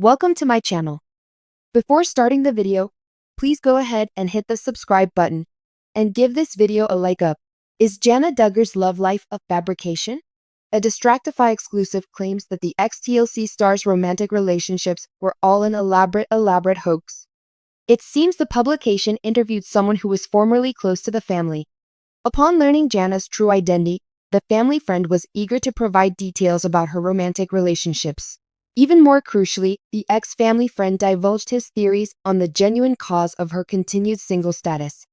Welcome to my channel. Before starting the video, please go ahead and hit the subscribe button and give this video a like up. Is Jana Duggar's love life a fabrication? A Distractify exclusive claims that the ex-TLC star's romantic relationships were all an elaborate hoax. It seems the publication interviewed someone who was formerly close to the family. Upon learning Jana's true identity, the family friend was eager to provide details about her romantic relationships. Even more crucially, the ex-family friend divulged his theories on the genuine cause of her continued single status.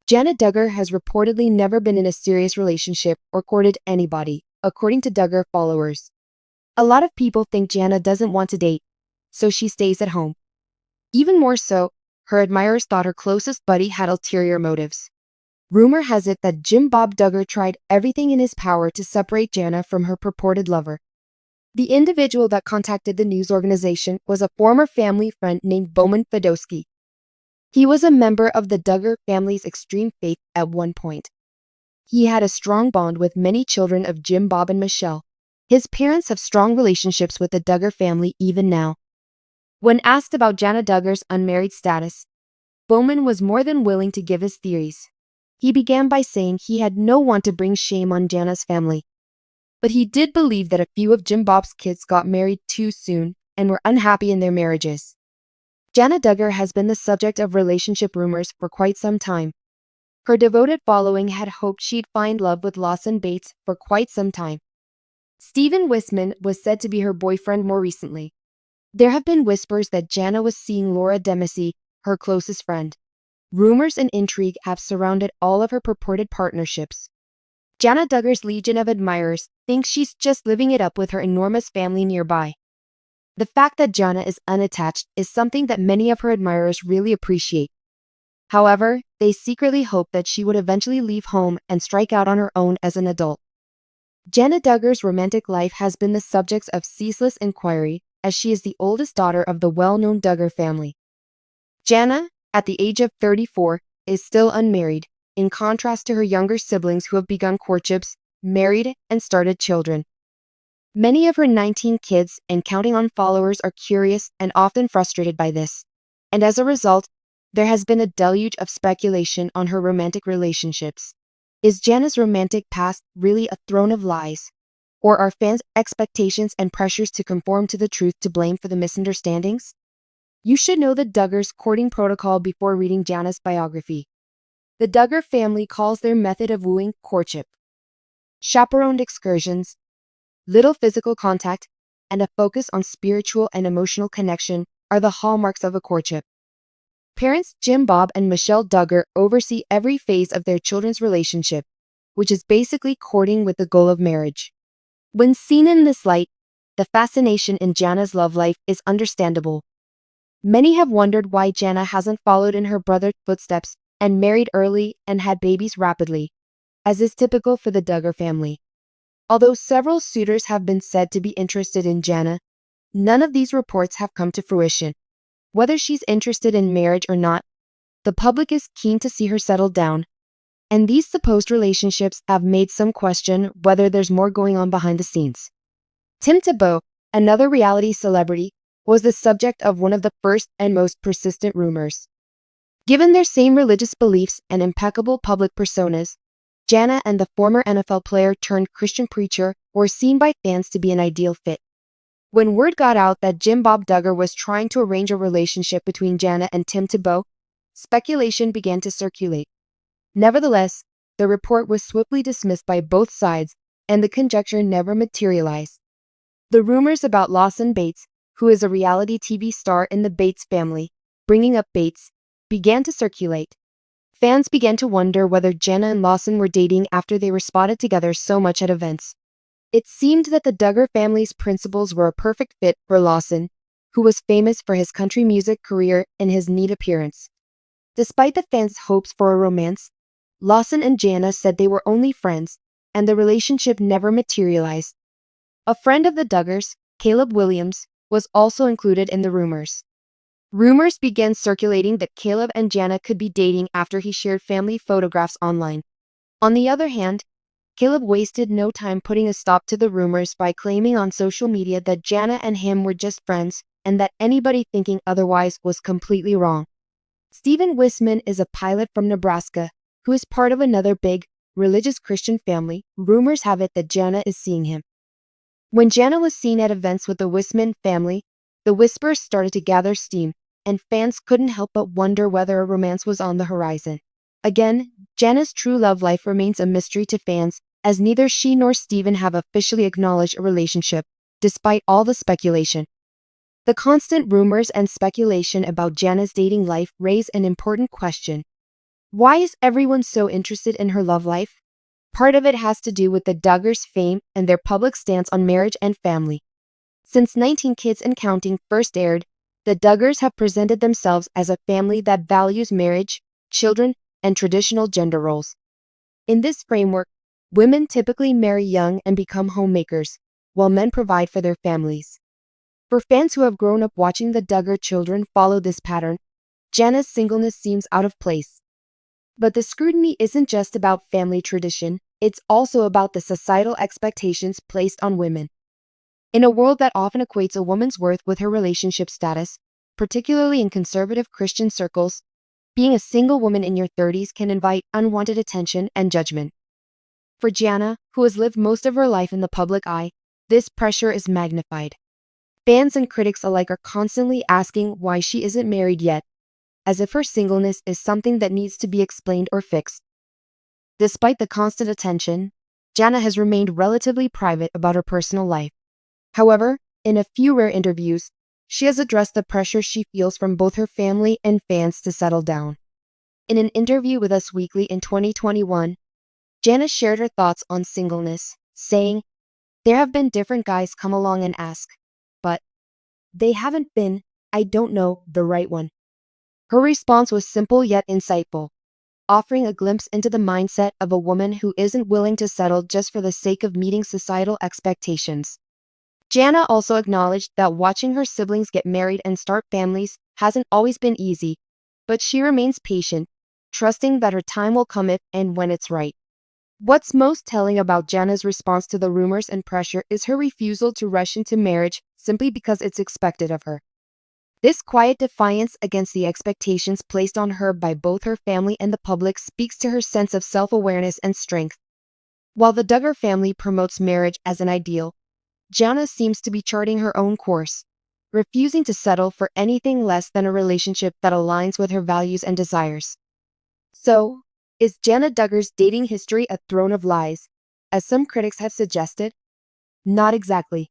Jana Duggar has reportedly never been in a serious relationship or courted anybody, according to Duggar followers. A lot of people think Jana doesn't want to date, so she stays at home. Even more so, her admirers thought her closest buddy had ulterior motives. Rumor has it that Bob Duggar tried everything in his power to separate Jana from her purported lover. The individual that contacted the news organization was a former family friend named Bowman Fedosky. He was a member of the Duggar family's extreme faith at one point. He had a strong bond with many children of Jim, Bob, and Michelle. His parents have strong relationships with the Duggar family even now. When asked about Jana Duggar's unmarried status, Bowman was more than willing to give his theories. He began by saying he had no want to bring shame on Jana's family, but he did believe that a few of Jim Bob's kids got married too soon and were unhappy in their marriages. Jana Duggar has been the subject of relationship rumors for quite some time. Her devoted following had hoped she'd find love with Lawson Bates for quite some time. Stephen Wisman was said to be her boyfriend more recently. There have been whispers that Jana was seeing Laura Demessy, her closest friend. Rumors and intrigue have surrounded all of her purported partnerships. Jana Duggar's legion of admirers thinks she's just living it up with her enormous family nearby. The fact that Jana is unattached is something that many of her admirers really appreciate. However, they secretly hope that she would eventually leave home and strike out on her own as an adult. Jana Duggar's romantic life has been the subject of ceaseless inquiry, as she is the oldest daughter of the well-known Duggar family. Jana, at the age of 34, is still unmarried, in contrast to her younger siblings who have begun courtships, married, and started children. Many of her 19 kids and counting on followers are curious and often frustrated by this, and as a result, there has been a deluge of speculation on her romantic relationships. Is Jana's romantic past really a throne of lies? Or are fans' expectations and pressures to conform to the truth to blame for the misunderstandings? You should know the Duggars' courting protocol before reading Jana's biography. The Duggar family calls their method of wooing courtship. Chaperoned excursions, little physical contact, and a focus on spiritual and emotional connection are the hallmarks of a courtship. Parents Jim, Bob, and Michelle Duggar oversee every phase of their children's relationship, which is basically courting with the goal of marriage. When seen in this light, the fascination in Jana's love life is understandable. Many have wondered why Jana hasn't followed in her brother's footsteps and married early and had babies rapidly, as is typical for the Duggar family. Although several suitors have been said to be interested in Jana, none of these reports have come to fruition. Whether she's interested in marriage or not, the public is keen to see her settle down, and these supposed relationships have made some question whether there's more going on behind the scenes. Tebow, another reality celebrity, was the subject of one of the first and most persistent rumors. Given their same religious beliefs and impeccable public personas, Jana and the former NFL player turned Christian preacher were seen by fans to be an ideal fit. When word got out that Jim Bob Duggar was trying to arrange a relationship between Jana and Tebow, speculation began to circulate. Nevertheless, the report was swiftly dismissed by both sides, and the conjecture never materialized. The rumors about Lawson Bates, who is a reality TV star in the Bates family, bringing up Bates, began to circulate. Fans began to wonder whether Jana and Lawson were dating after they were spotted together so much at events. It seemed that the Duggar family's principals were a perfect fit for Lawson, who was famous for his country music career and his neat appearance. Despite the fans' hopes for a romance, Lawson and Jana said they were only friends, and the relationship never materialized. A friend of the Duggars, Caleb Williams, was also included in the rumors. Rumors began circulating that Caleb and Jana could be dating after he shared family photographs online. On the other hand, Caleb wasted no time putting a stop to the rumors by claiming on social media that Jana and him were just friends and that anybody thinking otherwise was completely wrong. Stephen Wisman is a pilot from Nebraska who is part of another big, religious Christian family. Rumors have it that Jana is seeing him. When Jana was seen at events with the Wisman family, the whispers started to gather steam, and fans couldn't help but wonder whether a romance was on the horizon. Again, Jana's true love life remains a mystery to fans, as neither she nor Stephen have officially acknowledged a relationship, despite all the speculation. The constant rumors and speculation about Jana's dating life raise an important question. Why is everyone so interested in her love life? Part of it has to do with the Duggars' fame and their public stance on marriage and family. Since 19 Kids and Counting first aired, the Duggars have presented themselves as a family that values marriage, children, and traditional gender roles. In this framework, women typically marry young and become homemakers, while men provide for their families. For fans who have grown up watching the Duggar children follow this pattern, Janas Singleness seems out of place. But the scrutiny isn't just about family tradition, it's also about the societal expectations placed on women. In a world that often equates a woman's worth with her relationship status, particularly in conservative Christian circles, being a single woman in your 30s can invite unwanted attention and judgment. For Jana, who has lived most of her life in the public eye, this pressure is magnified. Fans and critics alike are constantly asking why she isn't married yet, as if her singleness is something that needs to be explained or fixed. Despite the constant attention, Jana has remained relatively private about her personal life. However, in a few rare interviews, she has addressed the pressure she feels from both her family and fans to settle down. In an interview with Us Weekly in 2021, Jana shared her thoughts on singleness, saying, "There have been different guys come along and ask, but they haven't been, I don't know, the right one." Her response was simple yet insightful, offering a glimpse into the mindset of a woman who isn't willing to settle just for the sake of meeting societal expectations. Jana also acknowledged that watching her siblings get married and start families hasn't always been easy, but she remains patient, trusting that her time will come if and when it's right. What's most telling about Jana's response to the rumors and pressure is her refusal to rush into marriage simply because it's expected of her. This quiet defiance against the expectations placed on her by both her family and the public speaks to her sense of self-awareness and strength. While the Duggar family promotes marriage as an ideal, Jana seems to be charting her own course, refusing to settle for anything less than a relationship that aligns with her values and desires. So, is Jana Duggar's dating history a throne of lies, as some critics have suggested? Not exactly.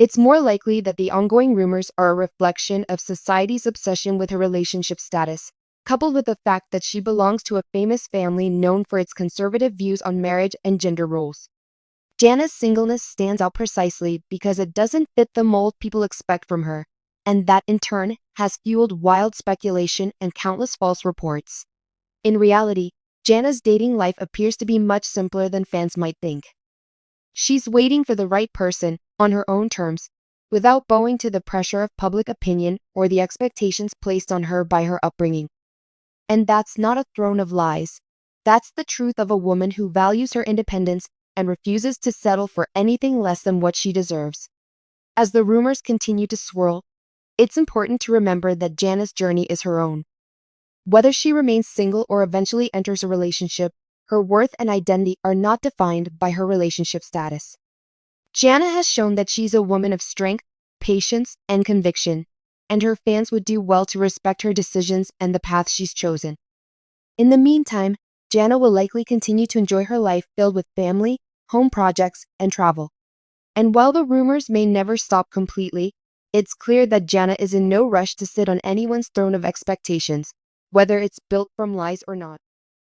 It's more likely that the ongoing rumors are a reflection of society's obsession with her relationship status, coupled with the fact that she belongs to a famous family known for its conservative views on marriage and gender roles. Jana's singleness stands out precisely because it doesn't fit the mold people expect from her, and that in turn has fueled wild speculation and countless false reports. In reality, Jana's dating life appears to be much simpler than fans might think. She's waiting for the right person, on her own terms, without bowing to the pressure of public opinion or the expectations placed on her by her upbringing. And that's not a throne of lies. That's the truth of a woman who values her independence and refuses to settle for anything less than what she deserves. As the rumors continue to swirl, it's important to remember that Jana's journey is her own. Whether she remains single or eventually enters a relationship, her worth and identity are not defined by her relationship status. Jana has shown that she's a woman of strength, patience, and conviction, and her fans would do well to respect her decisions and the path she's chosen. In the meantime, Jana will likely continue to enjoy her life filled with family, home projects, and travel. And while the rumors may never stop completely, it's clear that Jana is in no rush to sit on anyone's throne of expectations, whether it's built from lies or not.